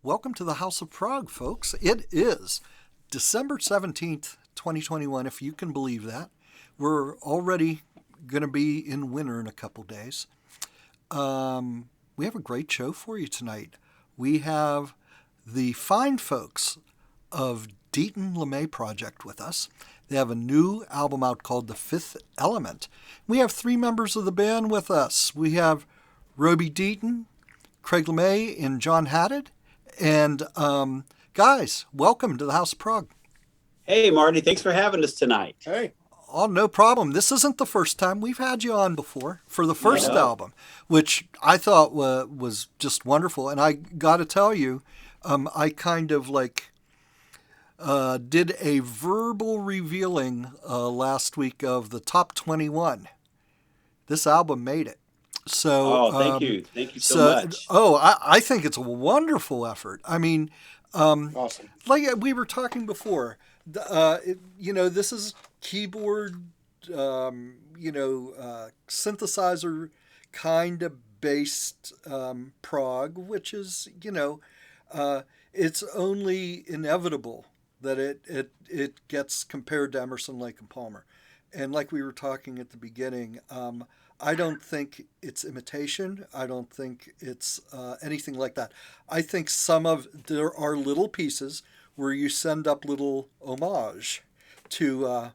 Welcome to the House of Prog, folks. It is December 17th, 2021, if you can believe that. We're already going to be in winter in a couple days. We have a great show for you tonight. We have the fine folks of Deaton LeMay Project with us. They have a new album out called The Fifth Element. We have three members of the band with us. We have Roby Deaton, Craig LeMay, and John Haddad. And guys, welcome to the House of Prog. Hey, Marty, thanks for having us tonight. Hey. Oh, no problem. This isn't the first time. We've had you on before for the first album, which I thought was just wonderful. And I got to tell you, I kind of did a verbal revealing last week of the top 21. This album made it. So, thank you. Thank you so much. I think it's a wonderful effort. I mean, Awesome. like we were talking before, this is keyboard, synthesizer kind of based prog, which is, it's only inevitable that it gets compared to Emerson, Lake and Palmer. And like we were talking at the beginning, I don't think it's imitation. I don't think it's anything like that. I think there are little pieces where you send up little homage to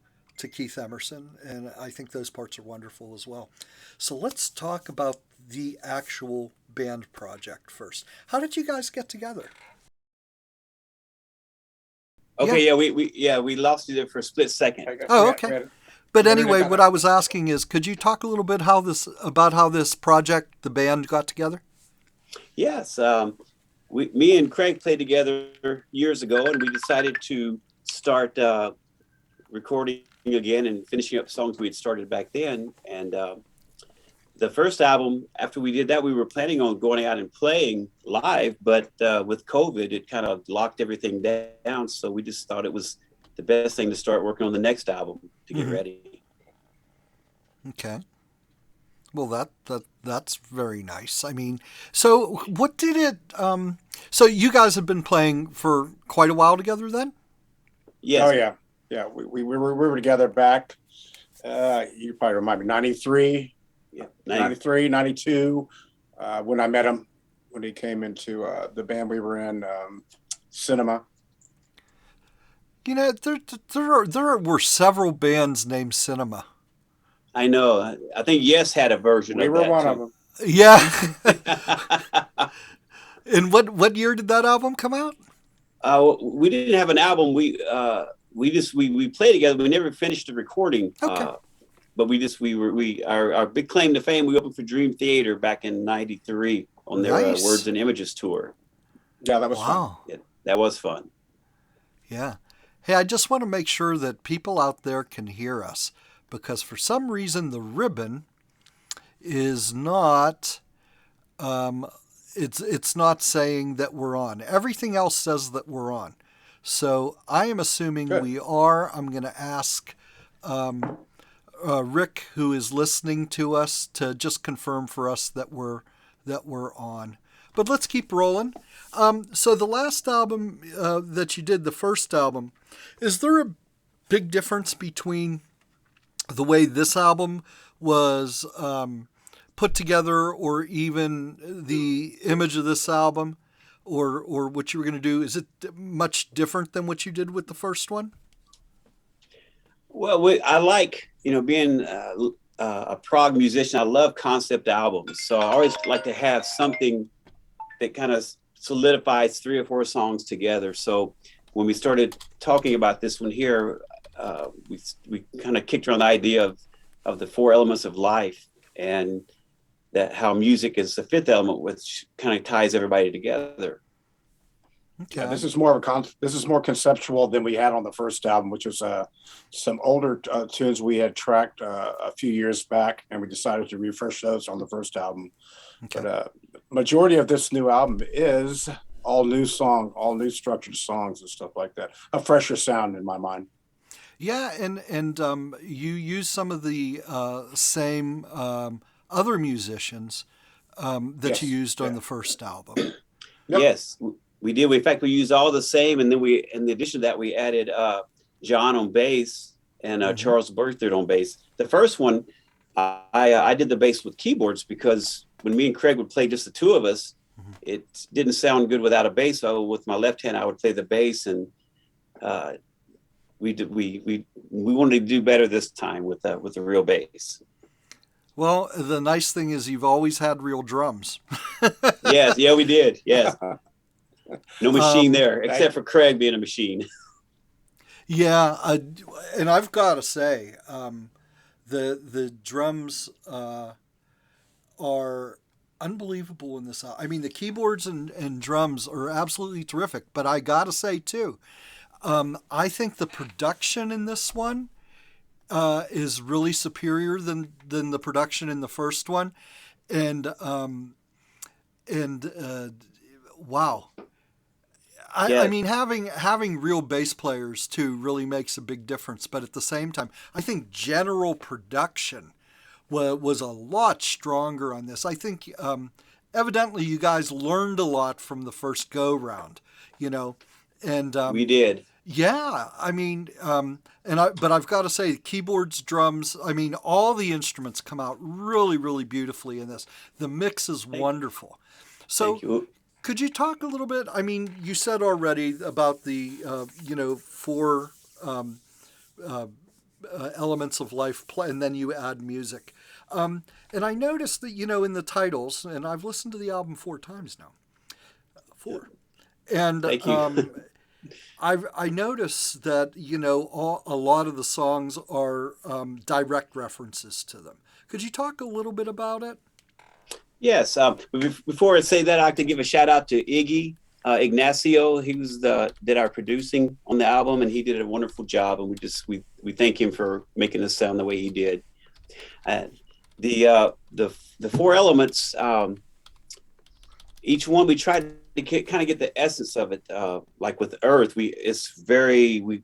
Keith Emerson, and I think those parts are wonderful as well. So let's talk about the actual band project first. How did you guys get together? Okay, we lost you there for a split second. Oh, okay. But anyway, what I was asking is, could you talk a little bit about how this project, the band, got together? Yes, me and Craig played together years ago, and we decided to start recording again and finishing up songs we had started back then. And the first album, after we did that, we were planning on going out and playing live, but with COVID, it kind of locked everything down. So we just thought it was the best thing to start working on the next album to get ready. Okay. Well, that's very nice. I mean, so what did it? So you guys have been playing for quite a while together, then? Yes. Oh yeah. We were together back. You probably remind me, 93, Yeah. 93, 92. When I met him, when he came into the band we were in, Cinema. There were several bands named Cinema. I know. I think Yes had a version We of were that one too. of them. Yeah. And what year did that album come out? We didn't have an album. We played together. We never finished the recording. Okay. But our big claim to fame. We opened for Dream Theater back in '93 on their Nice. Words and Images tour. Yeah, that was fun. Wow. Yeah, that was fun. Yeah. Hey, I just want to make sure that people out there can hear us, because for some reason the ribbon is not it's not saying that we're on. Everything else says that we're on. So I am assuming Good. we are. I'm going to ask Rick, who is listening to us, to just confirm for us that we're on. But let's keep rolling. So the last album that you did, the first album, is there a big difference between the way this album was put together, or even the image of this album, or what you were going to do? Is it much different than what you did with the first one? Well, I like being a prog musician. I love concept albums, so I always like to have something that kind of solidifies 3 or 4 songs together. So when we started talking about this one here, we kind of kicked around the idea of the 4 elements of life, and that how music is the 5th element, which kind of ties everybody together. Okay. Yeah, this is more conceptual than we had on the first album, which was some older tunes we had tracked a few years back, and we decided to refresh those on the first album. Okay. But majority of this new album is all new structured songs and stuff like that. A fresher sound in my mind. Yeah, and you use some of the same other musicians that Yes. you used on Yeah. the first album. Yep. Yes, We did. In fact, we used all the same, and then in addition to that, we added John on bass and Mm-hmm. Charles Berthard on bass. The first one, I did the bass with keyboards because when me and Craig would play just the two of us, Mm-hmm. it didn't sound good without a bass. So with my left hand, I would play the bass, and we wanted to do better this time with the real bass. Well, the nice thing is you've always had real drums. Yes, yeah, we did. Yes, no machine there except for Craig being a machine. Yeah, and I've got to say, the drums are unbelievable in this. I mean, the keyboards and drums are absolutely terrific. But I got to say too, I think the production in this one is really superior than the production in the first one, and wow. I Yeah, mean, having real bass players too really makes a big difference. But at the same time, I think general production was a lot stronger on this. I think evidently you guys learned a lot from the first go round, you know, and we did. yeah, I mean, but I've got to say, keyboards, drums, I mean, all the instruments come out really, really beautifully in this. The mix is wonderful. So, Thank you. could you talk a little bit? I mean, you said already about the, four elements of life, play, and then you add music. And I noticed that, in the titles, and I've listened to the album 4 times now. 4. And Thank you. I noticed that a lot of the songs are direct references to them. Could you talk a little bit about it? Yes. Before I say that, I have to give a shout out to Ignacio. He did our producing on the album, and he did a wonderful job. And we thank him for making us sound the way he did. The four elements, each one we tried to kind of get the essence of it. Like with Earth, we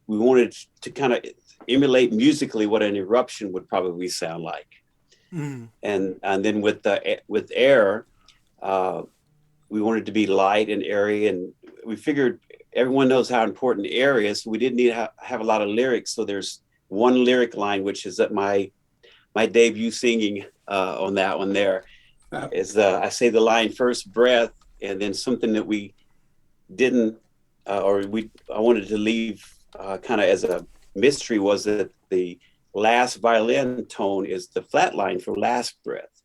wanted to kind of emulate musically what an eruption would probably sound like. Mm. And then with air, we wanted to be light and airy, and we figured everyone knows how important air is, so we didn't need to have a lot of lyrics. So there's one lyric line, which is at my debut singing on that one. There is I say the line "first breath," and then something that we didn't I wanted to leave kind of as a mystery was that the last violin tone is the flat line for last breath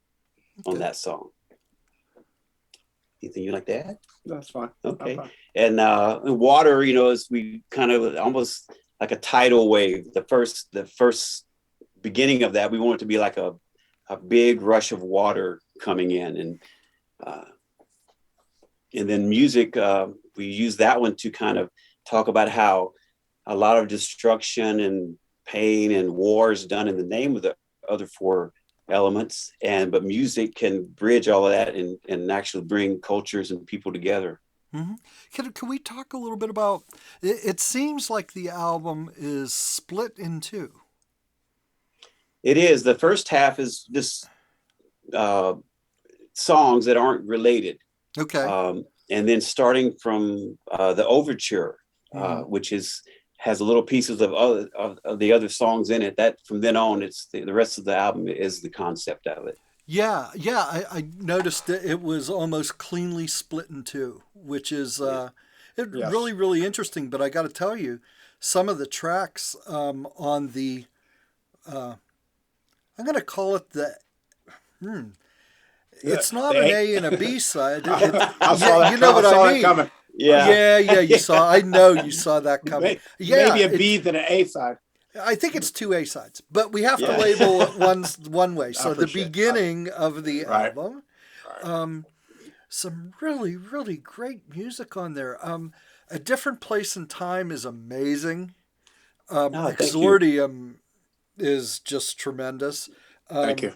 on that song. Anything you like to add? That's fine. Okay. And water, is we kind of almost like a tidal wave. The first beginning of that, we want it to be like a big rush of water coming in, and then music. We use that one to kind of talk about how a lot of destruction and pain and war is done in the name of the other four elements, but music can bridge all of that and actually bring cultures and people together. Mm-hmm. Can we talk a little bit about it? It seems like the album is split in two. It is. The first half is just songs that aren't related. Okay. And then starting from the Overture, Mm-hmm. which has little pieces of the other songs in it. That from then on, it's the rest of the album is the concept of it. Yeah. I noticed that it was almost cleanly split in two, which is really, really interesting. But I got to tell you, some of the tracks on the, I'm going to call it it's not an A and a B side. I saw that. You know what I mean? Coming. Yeah. Yeah. You saw. I know you saw that coming. Yeah. Maybe a B than an A side. I think it's 2 A sides, but we have to label it one way. So the appreciate beginning of the album, Right. some really, really great music on there. A Different Place and Time is amazing. Exordium is just tremendous. Thank you.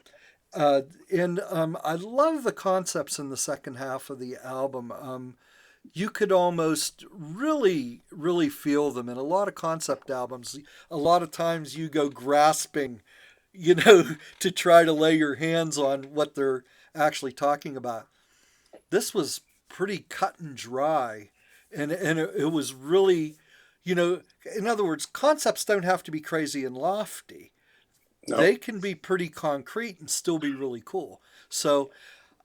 And I love the concepts in the second half of the album. You could almost really, really feel them in a lot of concept albums. A lot of times you go grasping, to try to lay your hands on what they're actually talking about. This was pretty cut and dry, and it was really, in other words, concepts don't have to be crazy and lofty. No. They can be pretty concrete and still be really cool. So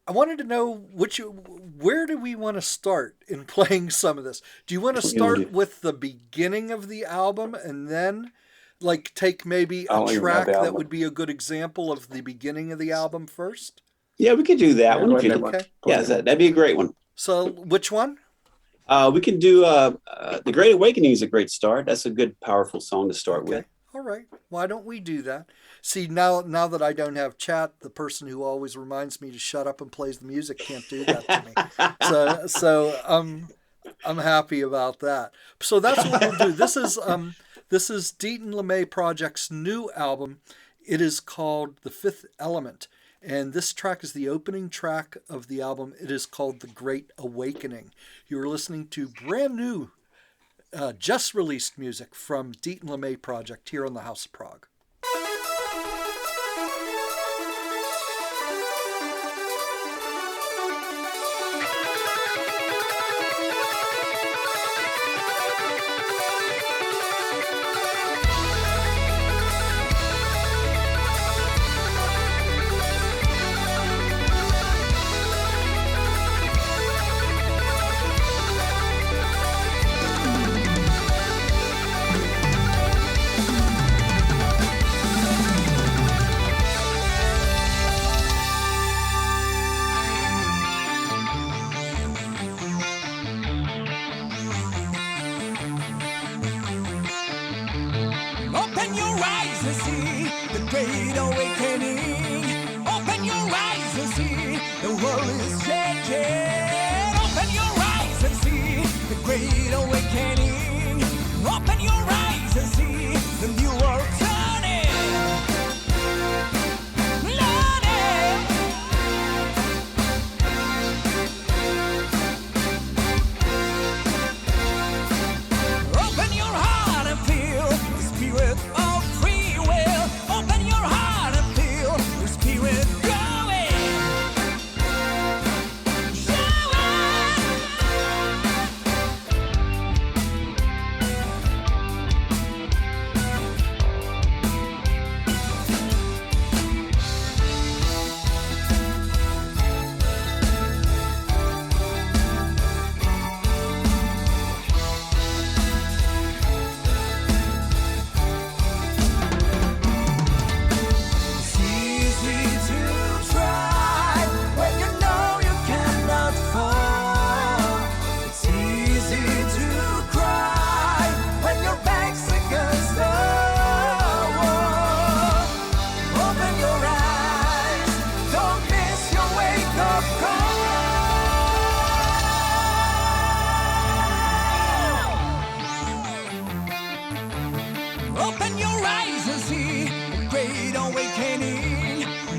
I wanted to know where do we want to start in playing some of this? Do you want to start with the beginning of the album and then like take maybe a track that would be a good example of the beginning of the album first? Yeah, we could do that one. Okay. Yeah, that'd be a great one. So which one? We can do The Great Awakening is a great start. That's a good, powerful song to start with. All right. Why don't we do that? See, now that I don't have chat, the person who always reminds me to shut up and plays the music can't do that to me. So I'm happy about that. So that's what we'll do. This is Deaton LeMay Project's new album. It is called The Fifth Element. And this track is the opening track of the album. It is called The Great Awakening. You're listening to brand new, just released music from Deaton LeMay Project here on the House of Prog. Open your eyes and see the great awakening. Open your eyes and see the world is changing. Open your eyes and see the great awakening. Open your eyes and see the new world turning. Learning. Open your heart and feel the spirit of free will. Open your heart and feel the spirit growing. Show It's easy to try when you know you cannot fall. It's easy to cry when your back's against the wall. Open your eyes, don't miss your wake-up call. Open your eyes and see the great awakening.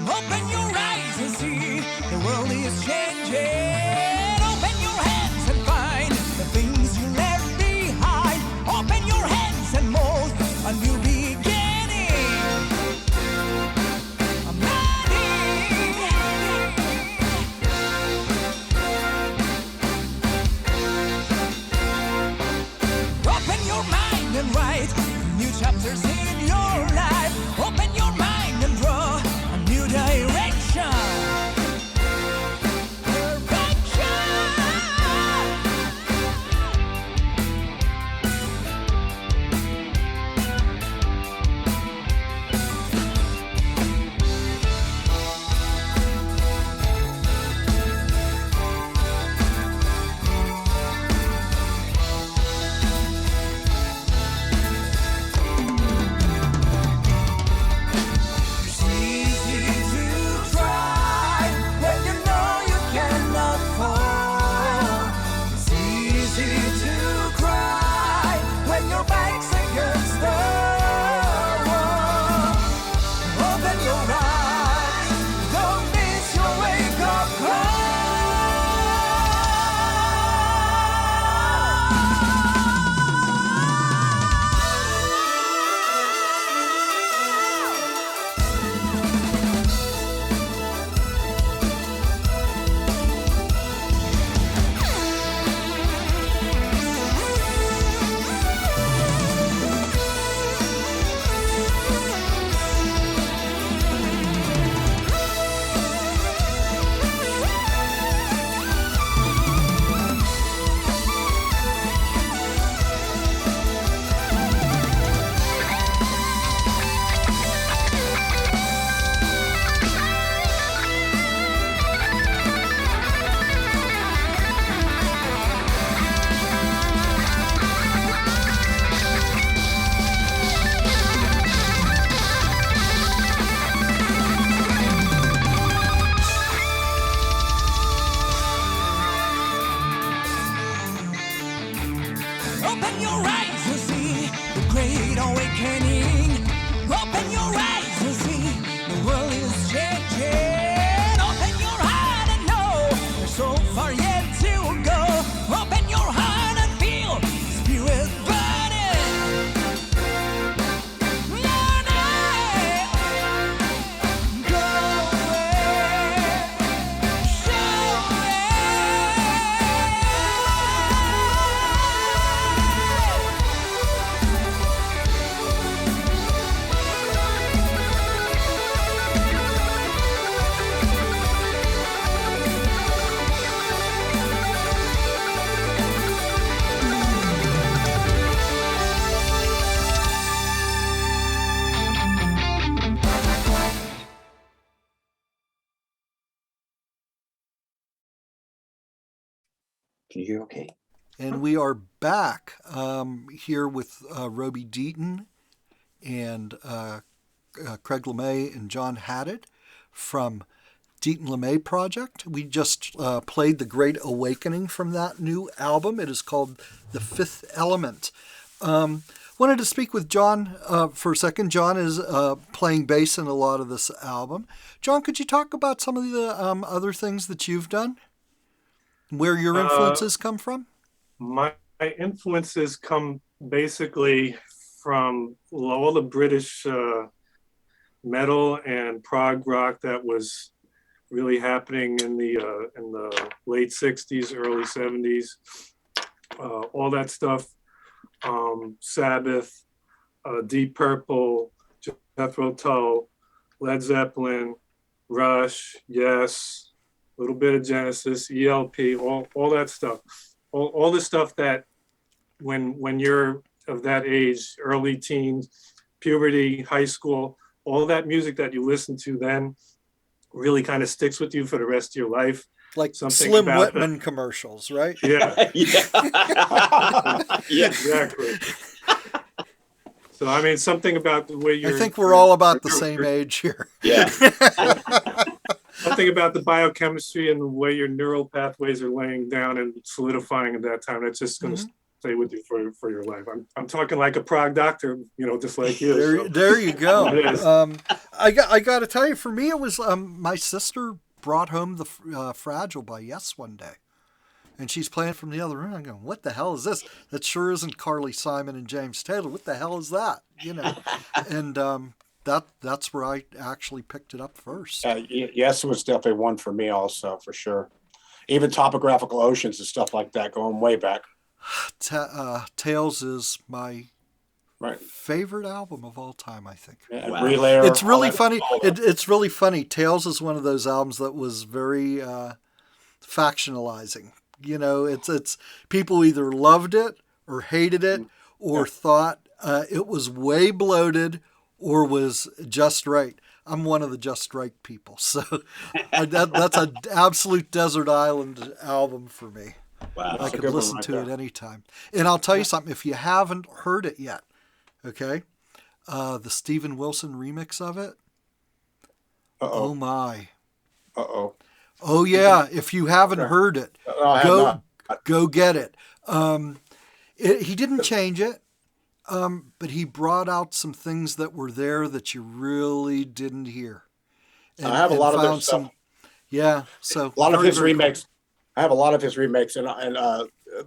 Open your eyes and see the world is changing. Open your hands and find the things you left behind. Open your hands and mold a new beginning. I'm ready. Open your mind and write new chapters in your life. Open your mind and draw a new direction. It's easy to try when you know you cannot fall. It's easy to cry when your back's against the wall. Open your eyes, don't miss your wake-up call. Open your eyes and see the great awakening. Open your eyes and see the world is changing. Open your heart and know there's so far yet to go. Open your heart and feel the spirit burning. Learning, Can you hear okay? And we are back here with Roby Deaton and Craig LeMay and John Haddad from Deaton LeMay Project. We just played The Great Awakening from that new album. It is called The Fifth Element. Wanted to speak with John for a second. John is playing bass in a lot of this album. John, could you talk about some of the other things that you've done? Where your influences come from? My influences come basically from all the British metal and prog rock that was really happening in the late 60s, early 70s. All that stuff. Sabbath, Deep Purple, Jethro Tull, Led Zeppelin, Rush, Yes, a little bit of Genesis, D.L.P, all that stuff. All the stuff that when you're of that age, early teens, puberty, high school, all that music that you listen to then really kind of sticks with you for the rest of your life. Like Something Slim about Whitman commercials, right? Yeah, Yeah. Yeah. exactly. So I mean, something about the way I you're. think we're all about the same age here. Yeah. Something about the biochemistry and the way your neural pathways are laying down and solidifying at that time. That's just going to stay with you for your life. I'm talking like a prog doctor, just like you. There you go. It is. I got to tell you, for me, it was my sister brought home the Fragile by Yes one day, and she's playing from the other room. I'm going, what the hell is this? That sure isn't Carly Simon and James Taylor. What the hell is that? And that's where I actually picked it up first. Yes, it was definitely one for me also, for sure. Even Topographical Oceans and stuff like that, going way back. Tales is my Right. favorite album of all time, I think. Yeah, Wow. Relayer, It's really all that- funny. all that. It's really funny. Tales is one of those albums that was very factionalizing. It's people either loved it or hated it or thought it was way bloated or was just right. I'm one of the just right people. So that's an absolute desert island album for me. Wow. I a could good one listen right to there. it anytime. And I'll tell you something, if you haven't heard it yet, okay, the Steven Wilson remix of it, Uh-oh. oh my. Uh-oh. Oh yeah, if you haven't heard it, No, I have not. go get it. He didn't change it, but he brought out some things that were there that you really didn't hear. I have a lot of their found stuff. Yeah, so A lot of very, his very cool. remakes. I have a lot of his remakes, and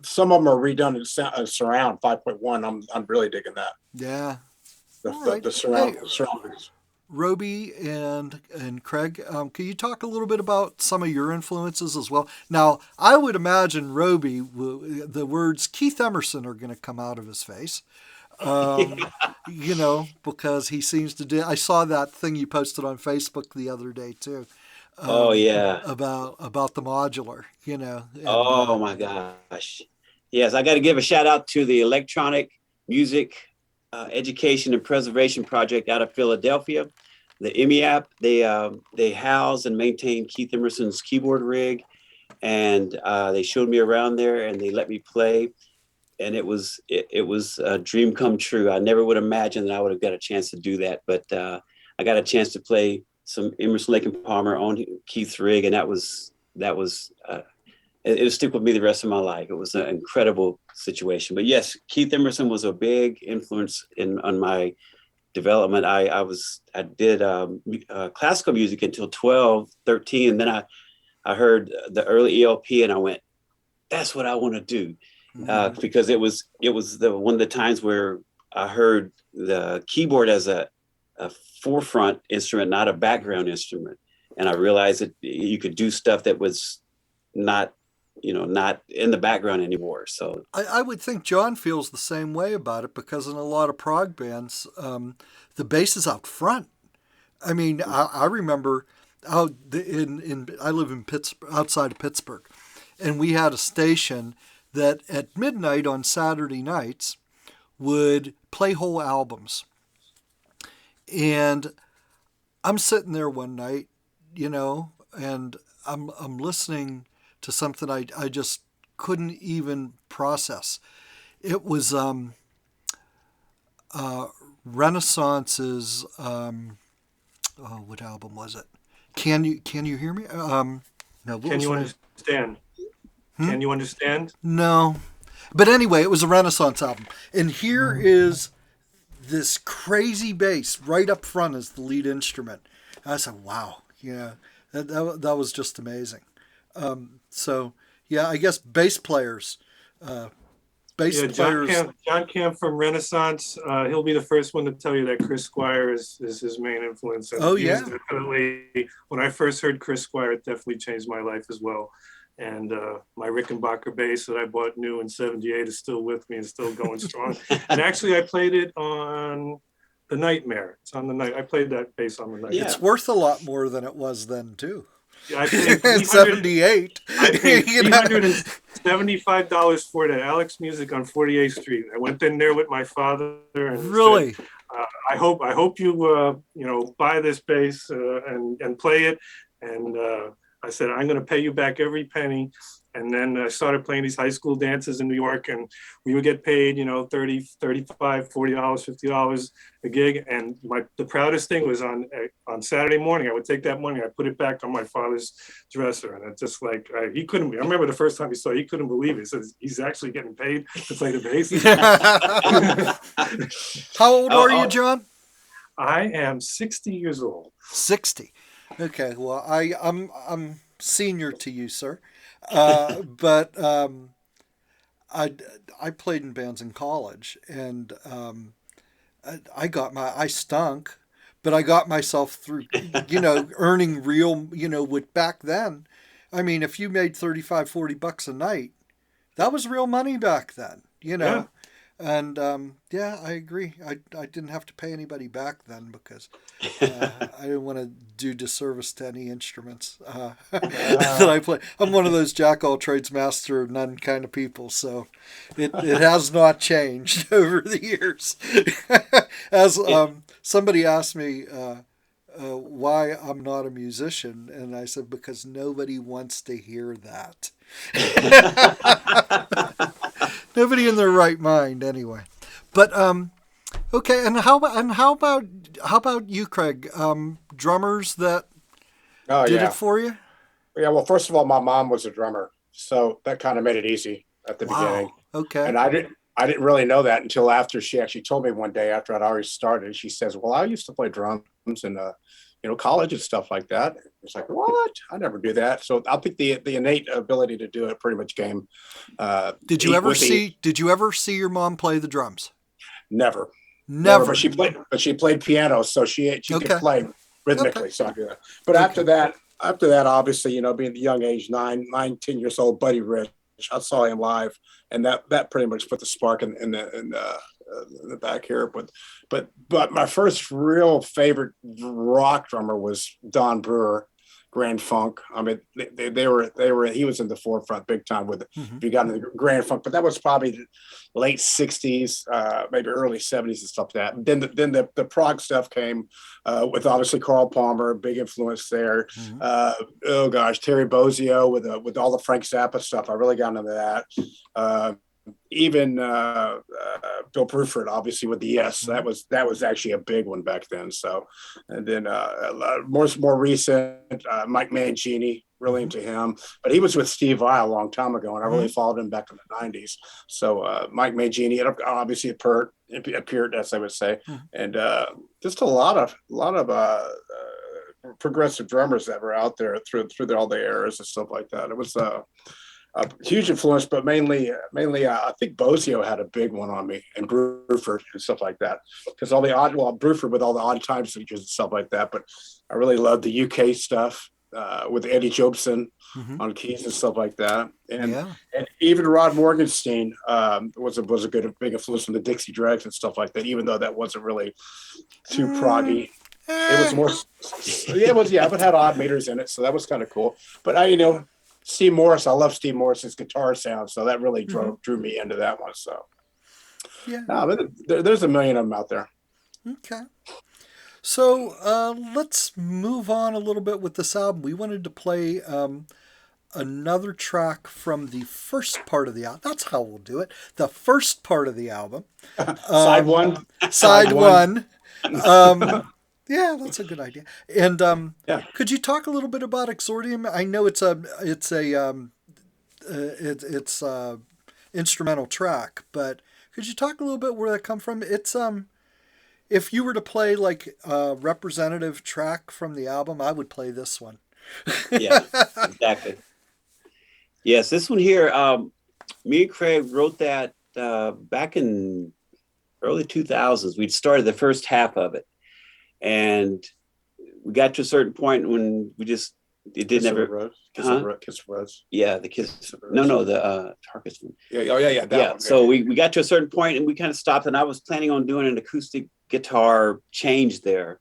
some of them are redone in surround 5.1. I'm really digging that. Yeah. The, All the, right. the surround Hey, surroundings. Roby and Craig, can you talk a little bit about some of your influences as well? Now, I would imagine Roby, the words Keith Emerson are going to come out of his face, because he seems to do. I saw that thing you posted on Facebook the other day too. Oh yeah. About the modular, and, Oh my gosh. Yes, I got to give a shout out to the Electronic Music Education and Preservation Project out of Philadelphia, the EMEAP. They house and maintain Keith Emerson's keyboard rig, and they showed me around there and they let me play, and it was a dream come true. I never would imagine that I would have got a chance to do that, but I got a chance to play some Emerson, Lake and Palmer on Keith's rig, and that was it'll stick with me the rest of my life. It was an incredible situation. But yes, Keith Emerson was a big influence on my development. I did classical music until 12, 13. And then I heard the early ELP and I went, that's what I want to do. Because it was one of the times where I heard the keyboard as a forefront instrument, not a background instrument. And I realized that you could do stuff that was not in the background anymore. So I would think John feels the same way about it, because in a lot of prog bands, the bass is out front. I mean, I remember I live in Pittsburgh, outside of Pittsburgh, and we had a station that at midnight on Saturday nights would play whole albums. And I'm sitting there one night, and I'm listening to something I just couldn't even process. It was Renaissance's what album was it? Can you hear me? No, Can you understand? Can you understand? No. But anyway, it was a Renaissance album. And here is this crazy bass right up front as the lead instrument. And I said, wow, that was just amazing. So, yeah, I guess bass players. John Camp from Renaissance. He'll be the first one to tell you that Chris Squire is his main influence. And definitely, when I first heard Chris Squire, it definitely changed my life as well. And my Rickenbacker bass that I bought new in '78 is still with me and still going strong. And actually, I played it on the Nightmare. It's on the night. I played that bass on the Nightmare. It's worth a lot more than it was then too. Yeah, I paid '78. I paid $375 for it at Alex Music on 48th Street. I went in there with my father and really said, I hope you buy this bass and play it. And I said, I'm going to pay you back every penny. And then I started playing these high school dances in New York, and we would get paid, $30, $35, $40, $50 a gig. And the proudest thing was on Saturday morning, I would take that money, I put it back on my father's dresser. And it's just like, he couldn't, I remember the first time he saw it, he couldn't believe it. He says, he's actually getting paid to play the bass. How old are you, John? I am 60 years old. 60. Okay. Well, I'm senior to you, sir. But I played in bands in college, and I stunk, but I got myself through, earning real, with back then. I mean, if you made $35-40 a night, that was real money back then, Yeah. And I agree. I didn't have to pay anybody back then because I didn't want to do disservice to any instruments that I play. I'm one of those jack all trades, master of none kind of people, so it has not changed over the years. As somebody asked me why I'm not a musician, and I said because nobody wants to hear that. Nobody in their right mind, anyway. But okay. And how about you, Craig? Drummers that did it for you? Yeah. Well, first of all, my mom was a drummer, so that kind of made it easy at the beginning. Okay. And I didn't really know that until after she actually told me one day after I'd already started. She says, "Well, I used to play drums in college and stuff like that." It's like, what? I never do that. So I think the innate ability to do it pretty much came. Did you ever see your mom play the drums? Never. Never. But she played piano, so she could play rhythmically. Okay. So I do that. But after that, obviously, being the young age, 10 years old, Buddy Rich, I saw him live, and that pretty much put the spark in the back here. But my first real favorite rock drummer was Don Brewer, Grand Funk. I mean, they were he was in the forefront big time with if you got into the Grand Funk, but that was probably the late 60s, maybe early 70s and stuff like that. Then the prog stuff came with obviously Carl Palmer, big influence there. Terry Bozzio with all the Frank Zappa stuff. I really got into that. Even Bill Bruford, obviously with the Yes. That was actually a big one back then. So, and then more recent, Mike Mangini, really into him. But he was with Steve Vai a long time ago, and I really followed him back in the '90s. So Mike Mangini obviously appeared, as I would say, and just a lot of progressive drummers that were out there through all the eras and stuff like that. It was a huge influence, but mainly I think Bozio had a big one on me, and Bruford and stuff like that, because Bruford with all the odd time signatures and stuff like that. But I really loved the UK stuff with Eddie Jobson on keys and stuff like that, and even Rod Morgenstein was a big influence from the Dixie Dregs and stuff like that. Even though that wasn't really too proggy. It was more, but it had odd meters in it, so that was kind of cool. But Steve Morris, I love Steve Morris's guitar sound, so that really drew me into that one. So, but there's a million of them out there. Okay. So let's move on a little bit with this album. We wanted to play another track from the first part of the album. That's how we'll do it. The first part of the album. Side one. Side one. Yeah, that's a good idea. And could you talk a little bit about Exordium? I know it's a instrumental track, but could you talk a little bit where that come from? It's if you were to play like a representative track from the album, I would play this one. Yeah, exactly. Yes, this one here. Me and Craig wrote that back in early 2000s. We'd started the first half of it. And we got to a certain point when it didn't ever. Kiss of Rose. Yeah, the Kiss. No, the Tarkus one. Yeah. Yeah. So we got to a certain point and we kind of stopped. And I was planning on doing an acoustic guitar change there.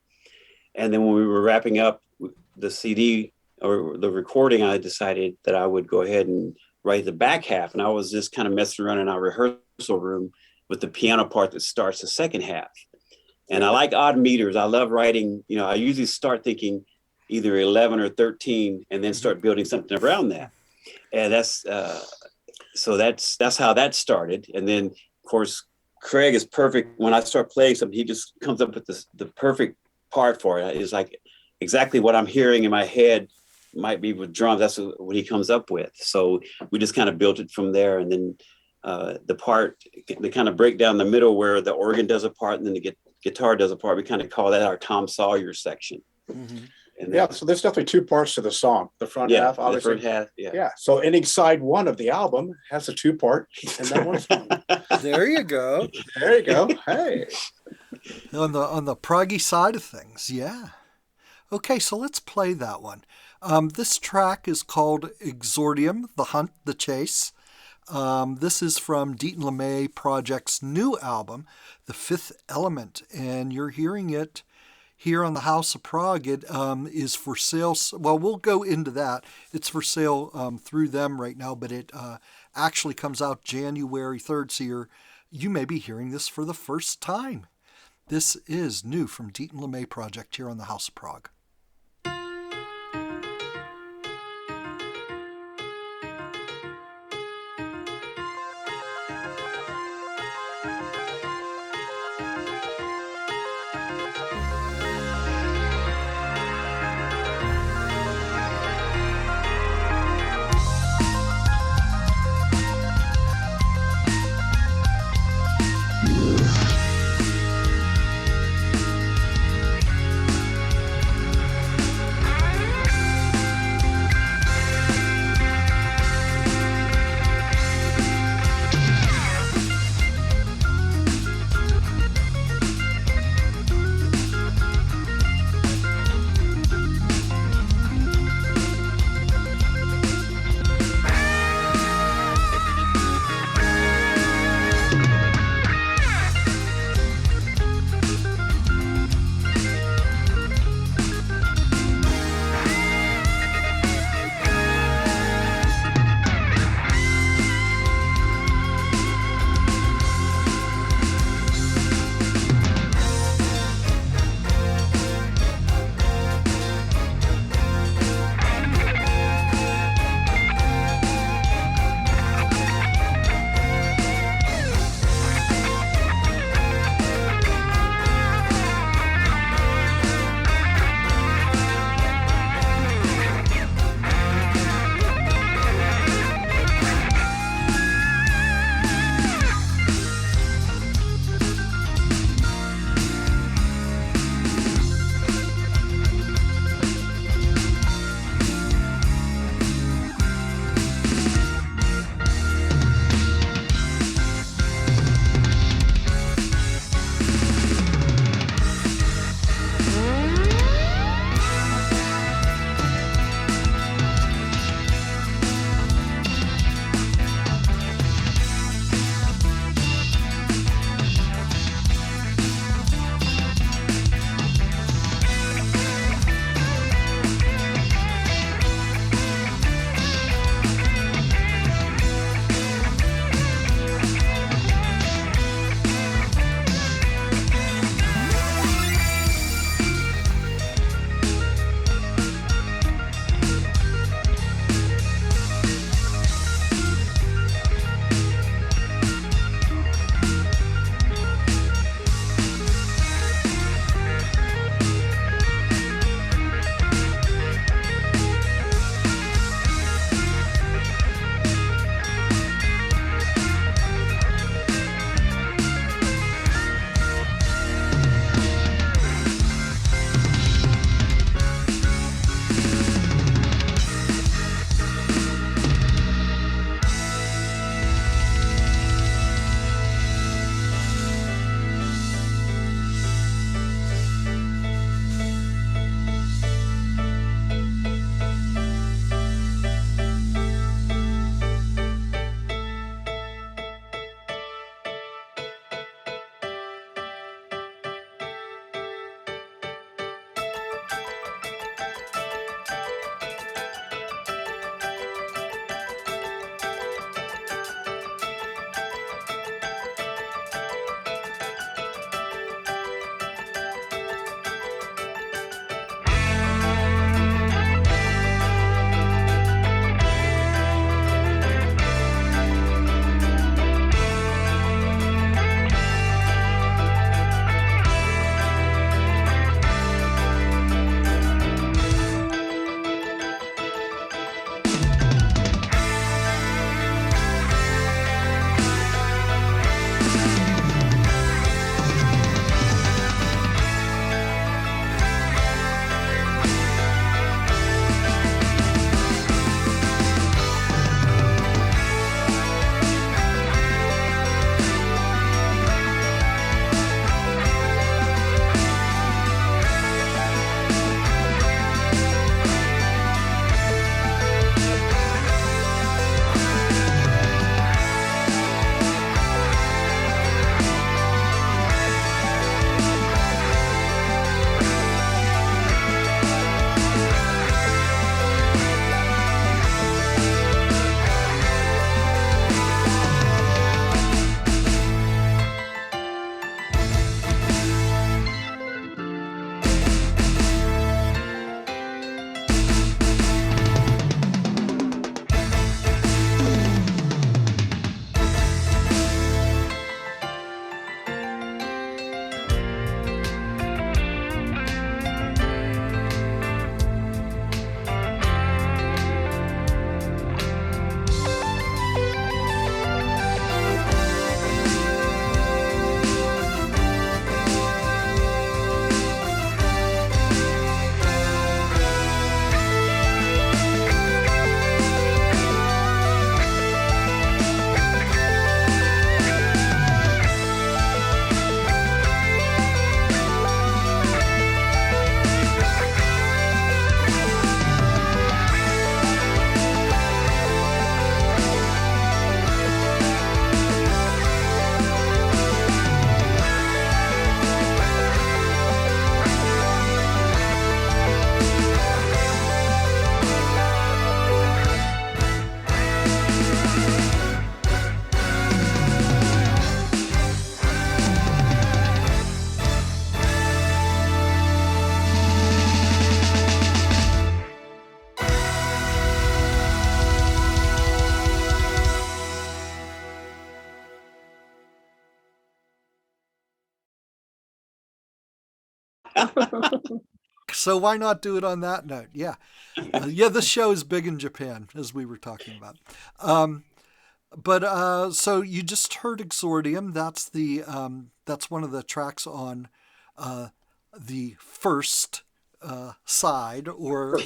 And then when we were wrapping up the CD or the recording, I decided that I would go ahead and write the back half. And I was just kind of messing around in our rehearsal room with the piano part that starts the second half. And I like odd meters. I love writing, I usually start thinking either 11 or 13 and then start building something around that. And that's how that started. And then of course, Craig is perfect. When I start playing something, he just comes up with the perfect part for it. It's like exactly what I'm hearing in my head might be with drums. That's what he comes up with. So we just kind of built it from there. And then the part, they kind of break down the middle where the organ does a part and then the guitar does a part. We kind of call that our Tom Sawyer section. And so there's definitely two parts to the song. The front half, obviously. The front half, So any side one of the album has a two-part, and that one's fun. There you go. There you go. Hey. On the proggy side of things, yeah. Okay, so let's play that one. This track is called Exordium, The Hunt, The Chase. This is from Deaton LeMay Project's new album, The Fifth Element, and you're hearing it here on the House of Prog. It is for sale. Well, we'll go into that. It's for sale through them right now, but it actually comes out January 3rd, so you may be hearing this for the first time. This is new from Deaton LeMay Project here on the House of Prog. So why not do it on that note? Yeah. Yeah, this show is big in Japan, as we were talking about. But so you just heard Exordium. That's one of the tracks on the first side, or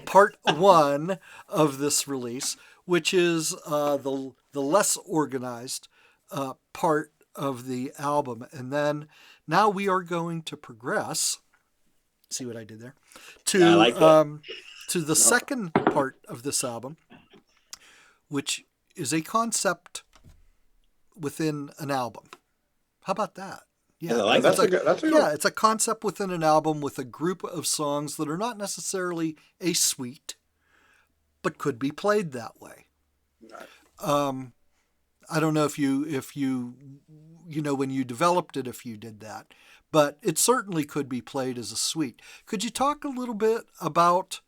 part one of this release, which is the less organized part of the album. And then now we are going to progress. See what I did there? I like that. To the second part of this album, which is a concept within an album. How about that? Yeah, I like that. It's a concept within an album with a group of songs that are not necessarily a suite, but could be played that way. I don't know if you when you developed it, if you did that, but it certainly could be played as a suite. Could you talk a little bit about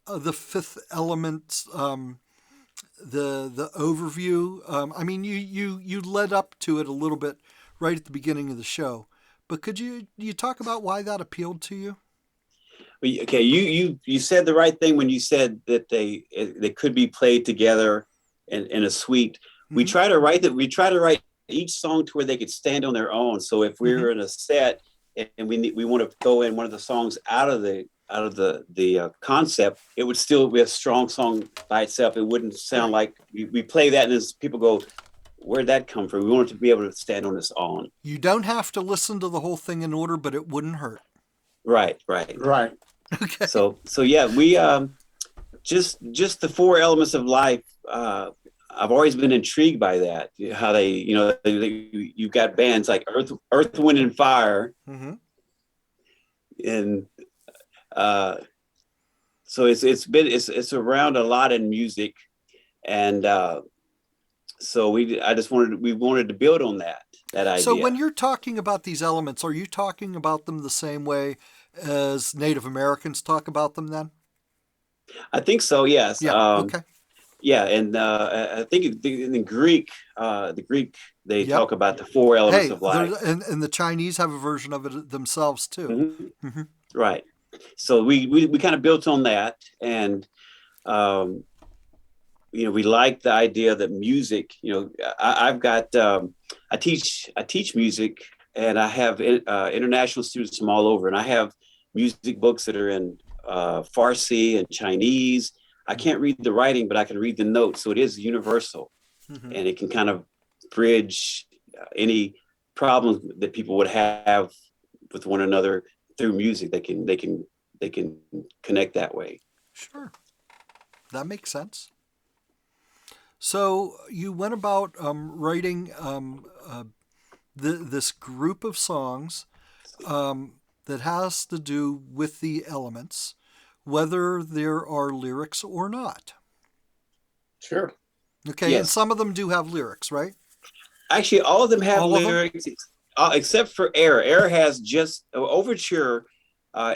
the Fifth Element, the overview? I mean, you led up to it a little bit right at the beginning of the show, but could you talk about why that appealed to you? Okay, you said the right thing when you said that they could be played together in a suite. Mm-hmm. We try to write each song to where they could stand on their own. So if we're in a set and we want to go in one of the songs out of the concept, it would still be a strong song by itself. It wouldn't sound like we play that and as people go, where'd that come from? We want it to be able to stand on its own. You don't have to listen to the whole thing in order, but it wouldn't hurt. Right. Okay. So yeah, we just the four elements of life. I've always been intrigued by that. How they, you've got bands like Earth, Wind, and Fire, and so it's around a lot in music, and so we wanted to build on that idea. So when you're talking about these elements, are you talking about them the same way as Native Americans talk about them then? I think so, yes. Yeah, okay. Yeah, and I think in the Greek, they talk about the four elements of life. And the Chinese have a version of it themselves too. Right. So we kind of built on that, and we like the idea that music. I've got I teach music, and I have international students from all over, and I have music books that are in Farsi and Chinese. I can't read the writing, but I can read the notes. So it is universal, and it can kind of bridge any problems that people would have with one another through music. They can connect that way. Sure, that makes sense. So you went about writing this group of songs that has to do with the elements, whether there are lyrics or not. Sure. Okay, yes. And some of them do have lyrics, right? Actually, all of them have lyrics, except for Air. Air has just Overture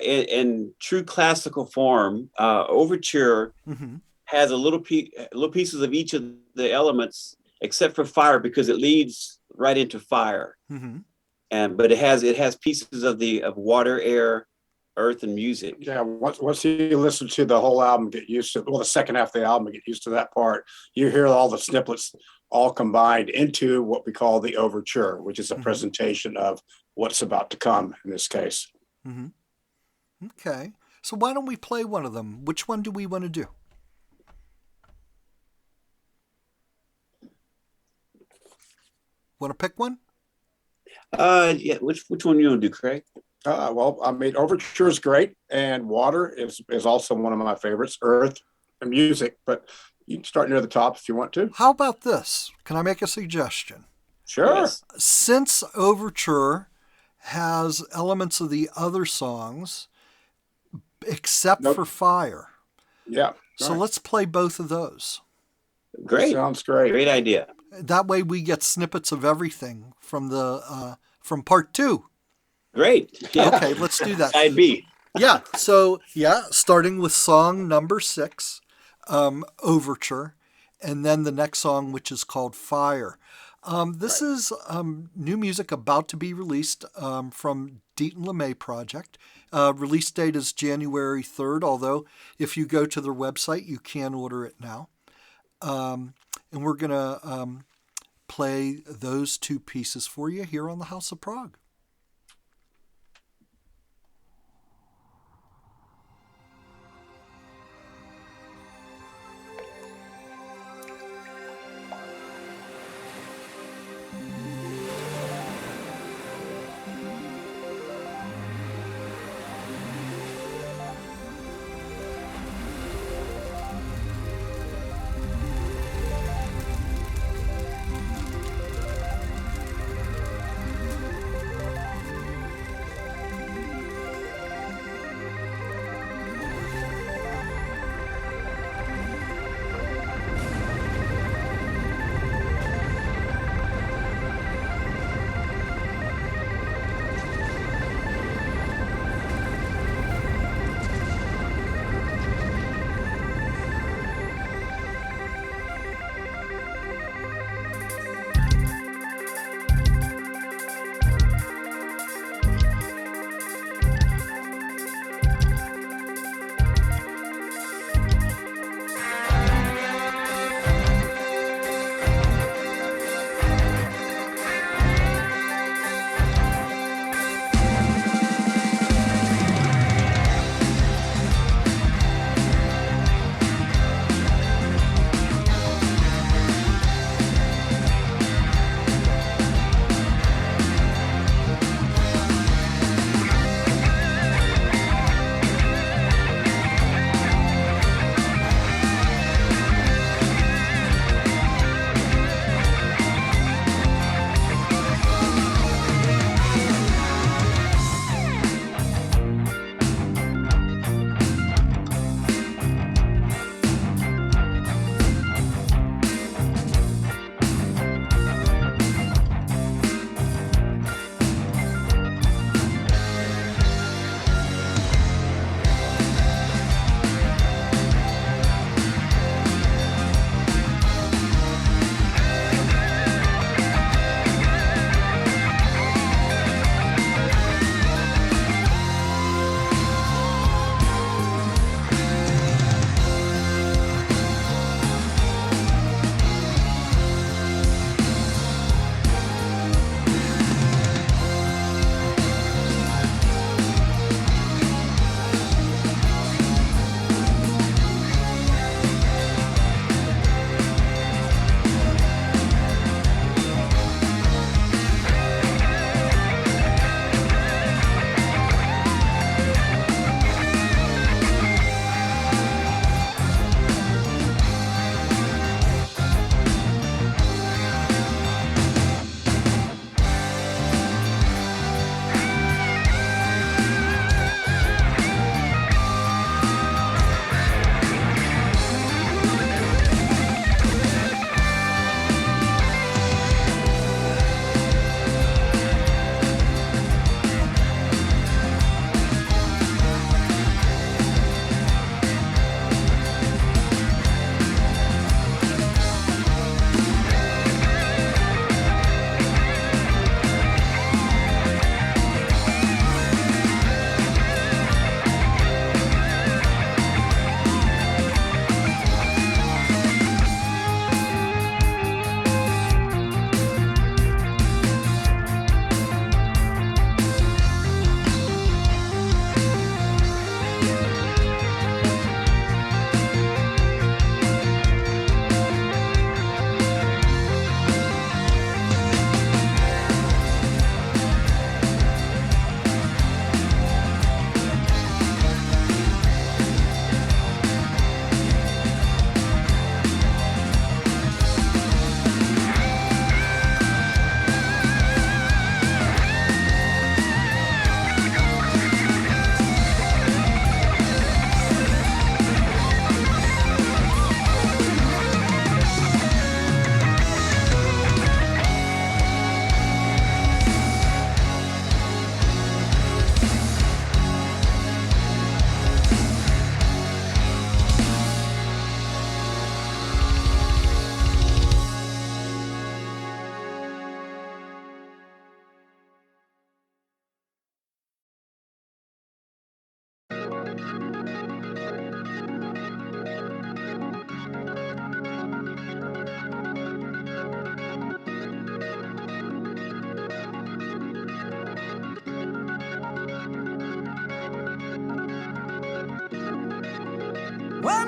in true classical form. Overture has a little pieces of each of the elements, except for fire, because it leads right into fire. But it has pieces of water, air, earth, and music. Yeah, once you listen to the whole album, get used to the second half of the album, get used to that part. You hear all the snippets all combined into what we call the overture, which is a presentation of what's about to come in this case. Okay, so why don't we play one of them? Which one do we want to do? Want to pick one? Yeah. Which one you want to do, Craig? Well, I mean, Overture is great, and Water is also one of my favorites. Earth and music, but you can start near the top if you want to. How about this? Can I make a suggestion? Sure. Yes. Since Overture has elements of the other songs, except for Fire. Yeah. So let's play both of those. Great. Sounds great. Great idea. That way we get snippets of everything from from part two. Great. Yeah. Okay, let's do that. Side B. Yeah. So starting with song number 6, Overture, and then the next song, which is called Fire. This is new music about to be released from Deaton LeMay Project. Release date is January 3rd, although if you go to their website, you can order it now. And we're going to play those two pieces for you here on the House of Prog.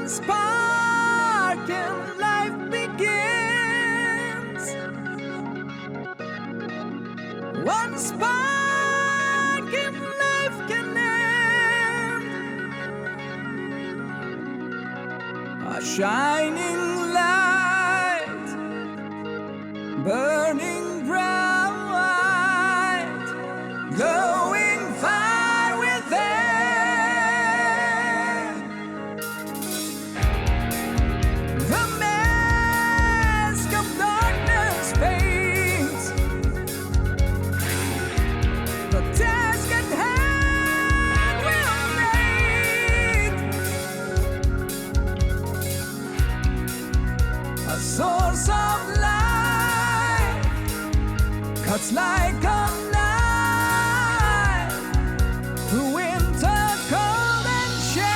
spark and life begins. One spark and life can end. A shining light, burning bright, glowing fire within. The mask of darkness fades. The task at hand will make a source of light, cuts like a knife through winter cold and shade.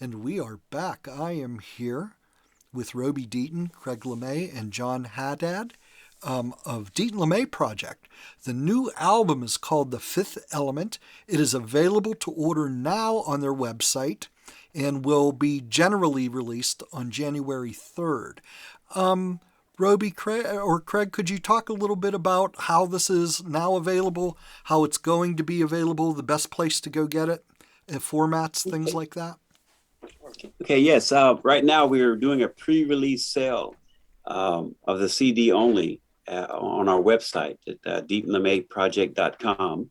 And we are back. I am here with Roby Deaton, Craig LeMay, and John Haddad of Deaton LeMay Project. The new album is called The Fifth Element. It is available to order now on their website and will be generally released on January 3rd. Roby, Craig, could you talk a little bit about how this is now available, how it's going to be available, the best place to go get it, formats, things like that? Okay, yes. Right now we're doing a pre-release sale of the CD only on our website at deeplemayproject.com.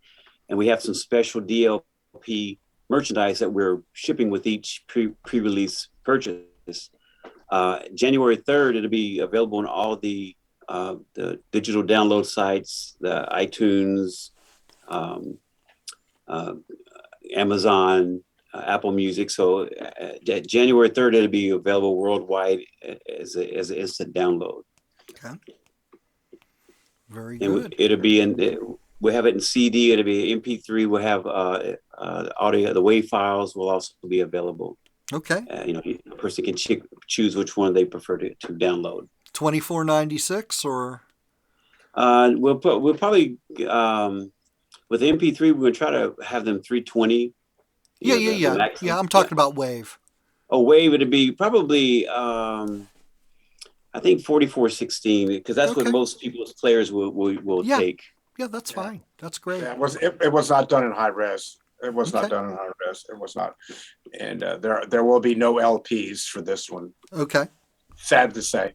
And we have some special DLP merchandise that we're shipping with each pre-release purchase. January 3rd, it'll be available on all the digital download sites, the iTunes, Amazon, Apple Music. So January 3rd, it'll be available worldwide as an instant download. Okay. Very and good. It'll be we'll have it in CD. It'll be MP3. We'll have audio. The WAV files will also be available. Okay. A person can choose which one they prefer to download. $24.96 or? We'll probably with MP3 we're going to try to have them 320. Yeah. I'm talking about WAV. Oh, WAV it'd be probably I think 4416 because that's what most people's players will take. Yeah, that's fine. That's great. Yeah, it was not done in high res. It was not done in high res. It was not, and there will be no LPs for this one. Okay. Sad to say.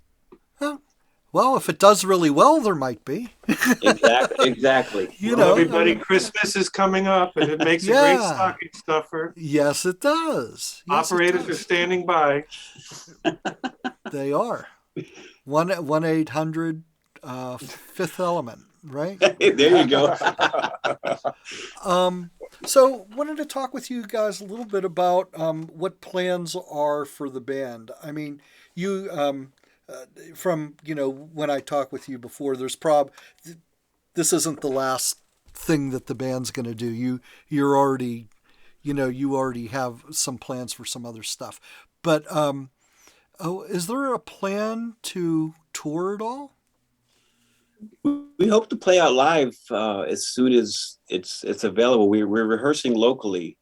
Well, if it does really well, there might be. Exactly. Everybody, Christmas is coming up, and it makes a great stocking stuffer. Yes, it does. Operators are standing by. They are. 1-800 Fifth Element, right? There you go. So wanted to talk with you guys a little bit about what plans are for the band. I mean, you from when I talked with you before, this isn't the last thing that the band's going to do. You're already you already have some plans for some other stuff. But is there a plan to tour at all? We hope to play out live as soon as it's available. We're rehearsing locally,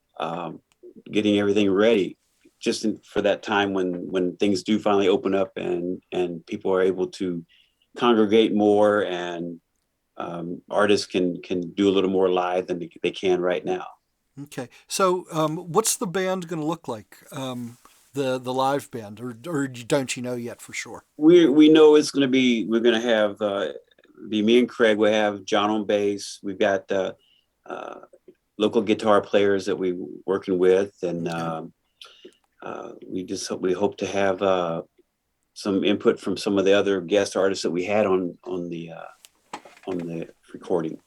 getting everything ready, just for that time when things do finally open up and people are able to congregate more and artists can do a little more live than they can right now. Okay, so what's the band going to look like? The live band, or don't you know yet for sure? We know it's going to be. We're going to have. Be me and Craig. We have John on bass. We've got local guitar players that we're working with, and we hope to have some input from some of the other guest artists that we had on the recording.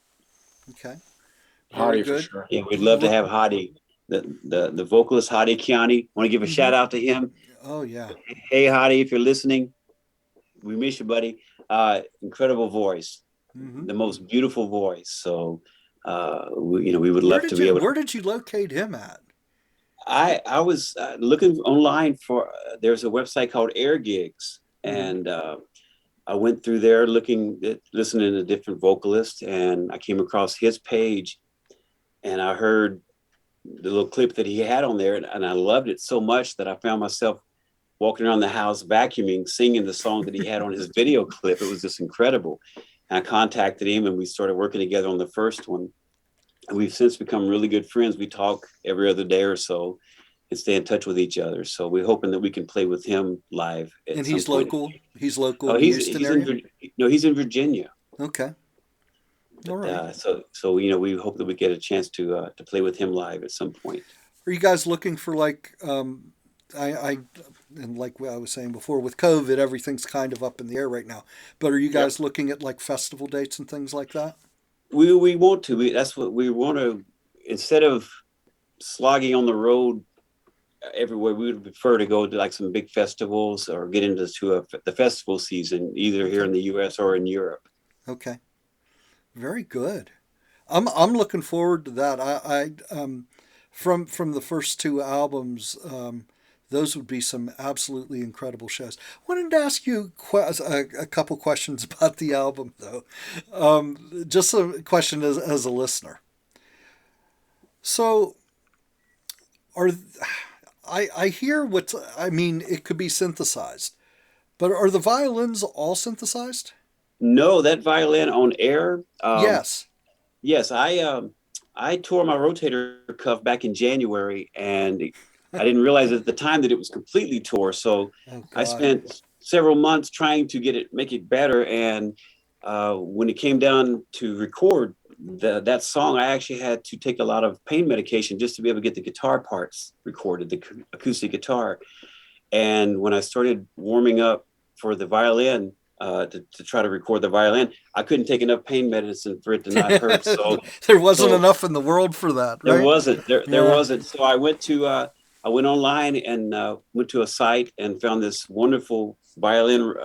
Okay, Hottie for sure. Yeah, we'd love to have Hottie, the vocalist Hottie Chiani. Want to give a shout out to him? Oh yeah. Hey Hottie, if you're listening, we miss you, buddy. Incredible voice, the most beautiful voice. So, we would love to be able. Where did you locate him at? I was looking online for. There's a website called Air Gigs, and I went through there listening to different vocalists, and I came across his page, and I heard the little clip that he had on there, and I loved it so much that I found myself walking around the house vacuuming, singing the song that he had on his video clip. It was just incredible. And I contacted him and we started working together on the first one. And we've since become really good friends. We talk every other day or so and stay in touch with each other. So we're hoping that we can play with him live. And he's local? He's local in Houston area? He's in Virginia. Okay. All right. So we hope that we get a chance to play with him live at some point. Are you guys looking for and like I was saying before, with COVID, everything's kind of up in the air right now. But are you guys looking at like festival dates and things like that? We want to. That's what we want to. Instead of slogging on the road everywhere, we would prefer to go to like some big festivals or get into the festival season, either here in the U.S. or in Europe. Okay, very good. I'm looking forward to that. I from the first two albums. those would be some absolutely incredible shows. I wanted to ask you a couple questions about the album, though. Just a question as a listener. So, I hear it could be synthesized, but are the violins all synthesized? No, that violin on air. Yes. Yes, I tore my rotator cuff back in January, and I didn't realize at the time that it was completely tore. So I spent several months trying to make it better. And when it came down to record that song, I actually had to take a lot of pain medication just to be able to get the guitar parts recorded, the acoustic guitar. And when I started warming up for the violin, to try to record the violin, I couldn't take enough pain medicine for it to not hurt. So there wasn't enough in the world for that, right? There wasn't. So I went online and went to a site and found this wonderful Russian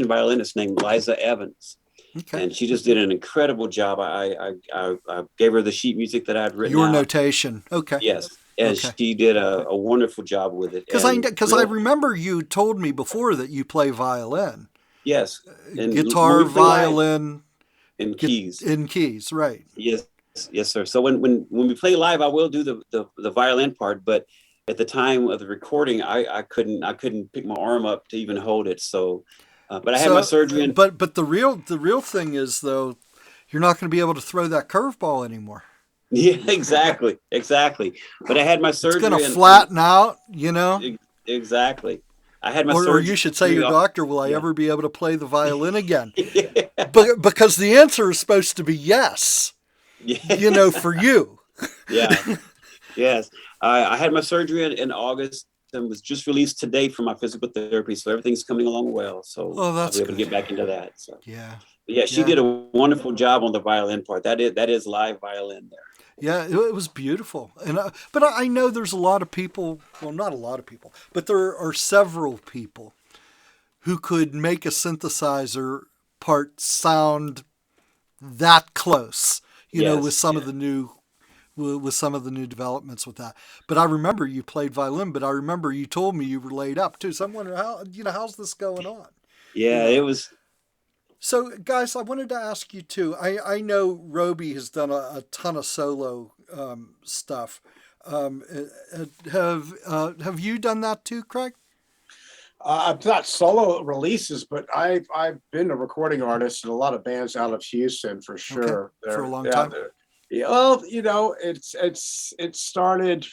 violinist named Liza Evans. Okay. And she just did an incredible job. I gave her the sheet music that I'd written. Your notation. Okay. Yes. And she did a wonderful job with it. Because I remember you told me before that you play violin. Yes. And guitar, violin. In keys. In keys, right. Yes, sir. So when we play live, I will do the violin part, but at the time of the recording, I couldn't pick my arm up to even hold it. So, but I had my surgery. But the real thing is, though, you're not going to be able to throw that curveball anymore. Yeah, exactly. But I had my surgery. It's going to flatten out, Exactly. I had my surgery. Or you should say your doctor, will I ever be able to play the violin again? Because the answer is supposed to be yes. For you. Yeah. Yes. I had my surgery in August and was just released today from my physical therapy. So everything's coming along well. So I'll be able to get back into that. So she did a wonderful job on the violin part. That is live violin there. Yeah, it was beautiful. And but I know there's a lot of people, well, not a lot of people, but there are several people who could make a synthesizer part sound that close, with some of the new developments with that. But I remember you played violin, but I remember you told me you were laid up too. So I'm wondering how's this going on? Yeah, it was. So, guys, I wanted to ask you too. I know Roby has done a ton of solo stuff. Have you done that too, Craig? Not solo releases, but I've been a recording artist in a lot of bands out of Houston for sure. Okay. For a long time. Well, it started.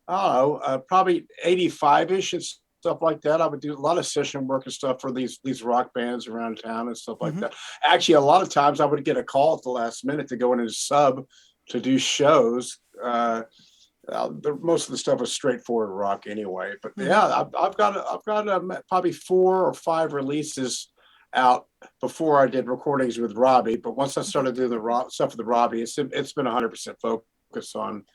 I don't know, probably 85-ish. It's stuff like that. I would do a lot of session work and stuff for these rock bands around town and stuff like that. Actually, a lot of times I would get a call at the last minute to go in and sub to do shows. Most of the stuff is straightforward rock anyway. But I've got probably 4 or 5 releases out before I did recordings with Robbie. But once I started doing the stuff with Robbie, it's been 100% focus on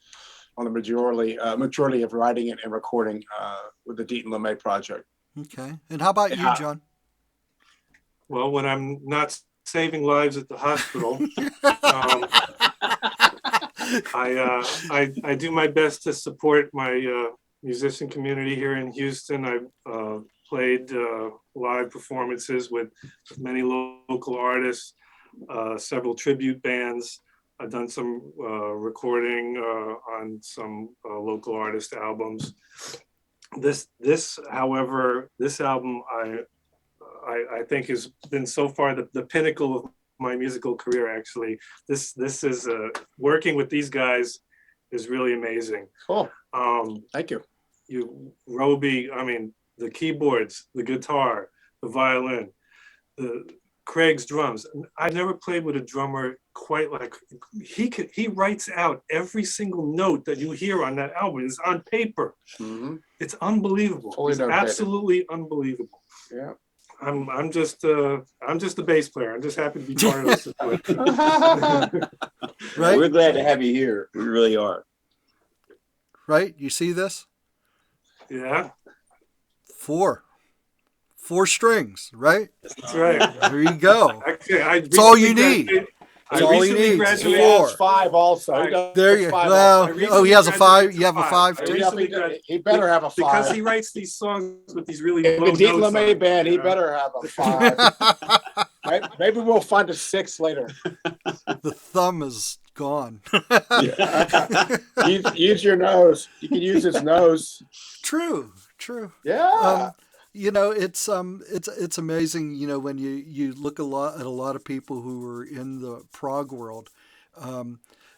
the majority of writing and recording with the D.L.P project. Okay. And how about you, John? Well, when I'm not saving lives at the hospital, I do my best to support my musician community here in Houston. I've played live performances with many local artists, several tribute bands. I've done some recording on some local artist albums. This, however, this album I think has been so far the pinnacle of my musical career. Actually, this is working with these guys is really amazing. Cool. Thank you. Roby. I mean, the keyboards, the guitar, the violin, Craig's drums. I never played with a drummer quite like he writes out every single note that you hear on that album. It's on paper. Mm-hmm. It's unbelievable. It's absolutely unbelievable. Yeah. I'm just a bass player. I'm just happy to be part of this. Right? We're glad to have you here. We really are. Right? You see this? Yeah. 4 strings, right? That's right. There you go. Actually, it's all you need. That's all he recently needs. graduated. He has 4. 5 also. All He right. does There you 5 well. also. recently Oh, he has a 5. graduated You have a to 5 I too. recently He better have a 5. because he writes these songs with these really In low the notes on D.L.P. it, band, he you know? better have a 5. Maybe we'll find a 6 later. The thumb is gone. Use your nose. You can use his nose. True. Yeah. It's amazing, when you look at a lot of people who are in the prog world.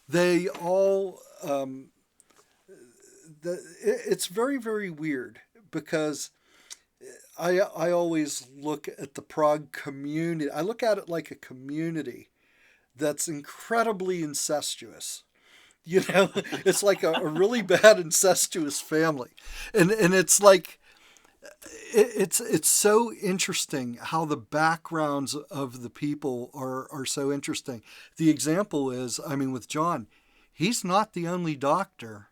They all it's very, very weird because I always look at the prog community. I look at it like a community that's incredibly incestuous. It's like a really bad incestuous family, and it's like it's so interesting how the backgrounds of the people are so interesting. The example is, with John, he's not the only doctor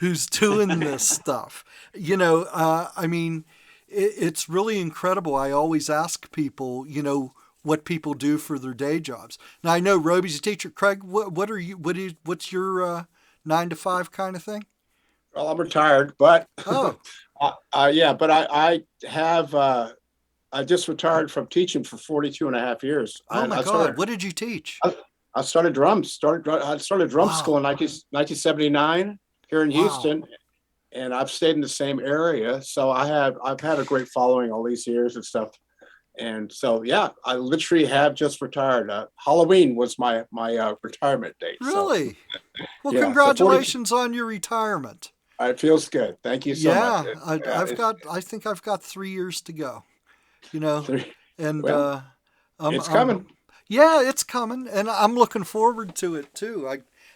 who's doing this stuff. It's really incredible. I always ask people, what people do for their day jobs. Now I know Roby's a teacher. Craig, what's your 9 to 5 kind of thing? Well, I'm retired, but Oh, yeah, but I have I just retired from teaching for 42 and a half years. oh my I God! started, What did you teach? I started drums. I started drum Wow. school in 1979 here in Wow. Houston, and I've stayed in the same area. So I've had a great following all these years and stuff. And so yeah, I literally have just retired. Halloween was my retirement date. Really? Well, yeah, congratulations on your retirement. It feels good. Thank you so much. I think I've got 3 years to go. And Well, it's I'm- coming. Yeah, it's coming, and I'm looking forward to it too.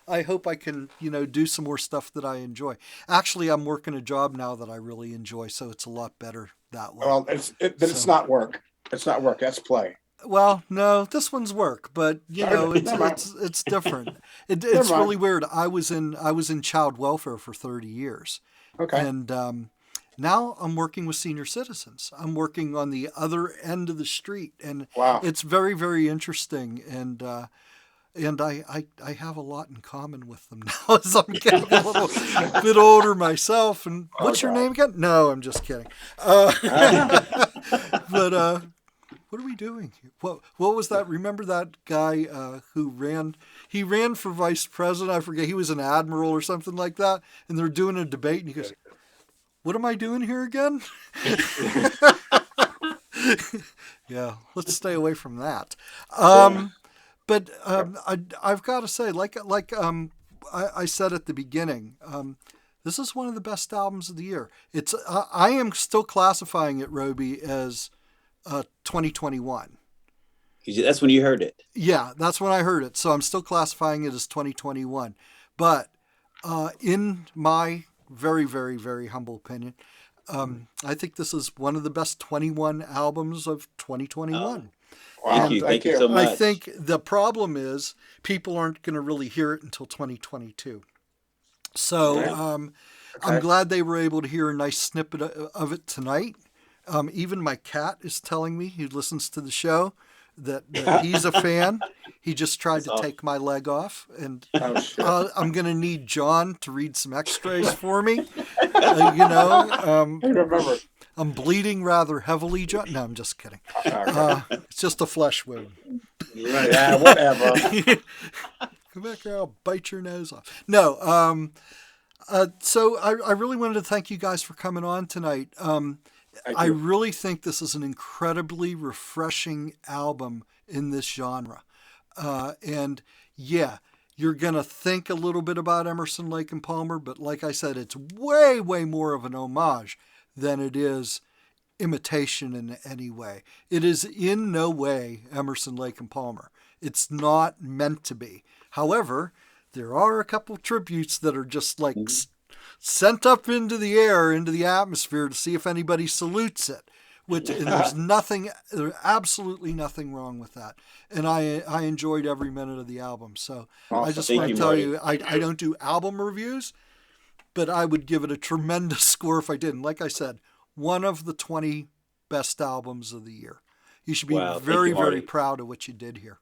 I hope I can, do some more stuff that I enjoy. Actually, I'm working a job now that I really enjoy, so it's a lot better that way. Well, it's not work. It's not work. That's play. Well, no, this one's work, but it's different. It's really weird. I was in child welfare for 30 years. Okay. And now I'm working with senior citizens. I'm working on the other end of the street, and Wow. it's very, very interesting. And I have a lot in common with them now as I'm getting a little bit older myself. And what's your name again? No, I'm just kidding. But what are we doing here? What was that? Remember that guy who ran? He ran for vice president. I forget. He was an admiral or something like that. And they're doing a debate, and he goes, "What am I doing here again?" Yeah, let's stay away from that. But I've got to say, I said at the beginning, this is one of the best albums of the year. I am still classifying it, Roby, as 2021. That's when you heard it. Yeah, that's when I heard it. So I'm still classifying it as 2021. But in my very, very, very humble opinion, I think this is one of the best 21 albums of 2021. Wow. Thank you so much. I think the problem is people aren't going to really hear it until 2022. So I'm glad they were able to hear a nice snippet of it tonight. Even my cat is telling me, he listens to the show, that he's a fan. He just tried to take my leg off, and I'm going to need John to read some X-rays for me. Remember. I'm bleeding rather heavily, John. No, I'm just kidding. It's just a flesh wound. Right. Yeah, whatever. Come back here, I'll bite your nose off. No. So I really wanted to thank you guys for coming on tonight. I really think this is an incredibly refreshing album in this genre. And yeah, you're going to think a little bit about Emerson, Lake and Palmer, but like I said, it's way, way more of an homage than it is imitation in any way. It is in no way Emerson, Lake and Palmer. It's not meant to be. However, there are a couple tributes that are just like sent up into the air, into the atmosphere to see if anybody salutes it. And there's absolutely nothing wrong with that. And I enjoyed every minute of the album. So awesome. I just want to tell you, I don't do album reviews, but I would give it a tremendous score if I did. And like I said, one of the 20 best albums of the year. You should be very, very proud of what you did here.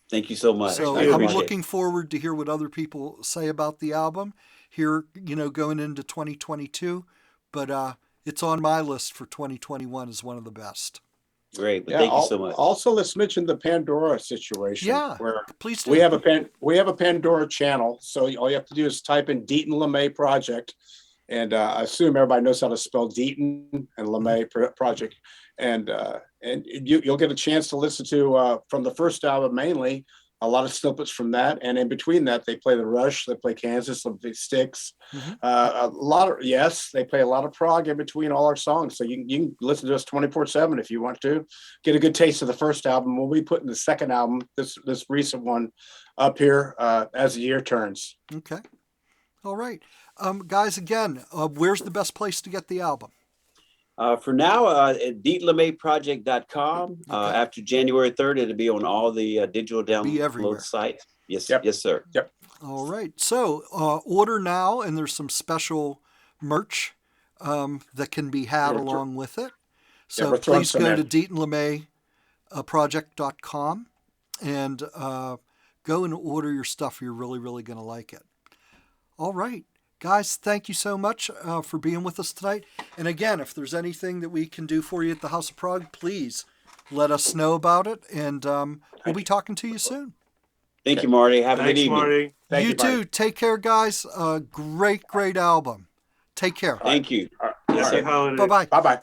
Thank you so much. So I I'm appreciate it. looking forward to hear what other people say about the album here, going into 2022. But it's on my list for 2021 as one of the best. Great, but Yeah. thank you so much. Also, let's mention the Pandora situation. Yeah, where please do. we have a Pandora channel. So all you have to do is type in Deaton LeMay Project, and I assume everybody knows how to spell Deaton and LeMay Project, and you'll get a chance to listen to from the first album mainly a lot of snippets from that, and in between that they play the Rush, they play Kansas, they play Styx, a lot of they play a lot of Prog in between all our songs. So you can listen to us 24/7 if you want to get a good taste of the first album. We'll be putting the second album, this recent one, up here as the year turns. Okay, all right, guys. Again, where's the best place to get the album? For now, at DLPproject.com. After January 3rd, it'll be on all the digital download sites. Yes, Yep. Yes, sir. Yep. All right. So order now, and there's some special merch that can be had along with it. So please go to DeatonLeMay project.com and go and order your stuff. You're really, really going to like it. All right. Guys, thank you so much for being with us tonight. And again, if there's anything that we can do for you at the House of Prog, please let us know about it. And we'll be talking to you soon. Thank you, Marty. Have a good evening. Marty. You too. Take care, guys. Great album. Take care. Thank you. Happy holidays. Bye-bye. Bye-bye.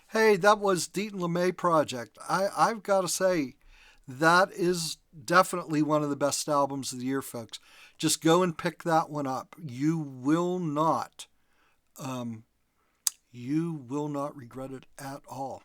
Hey, that was Deaton LeMay Project. I've got to say, that is definitely one of the best albums of the year, folks. Just go and pick that one up. You will not regret it at all.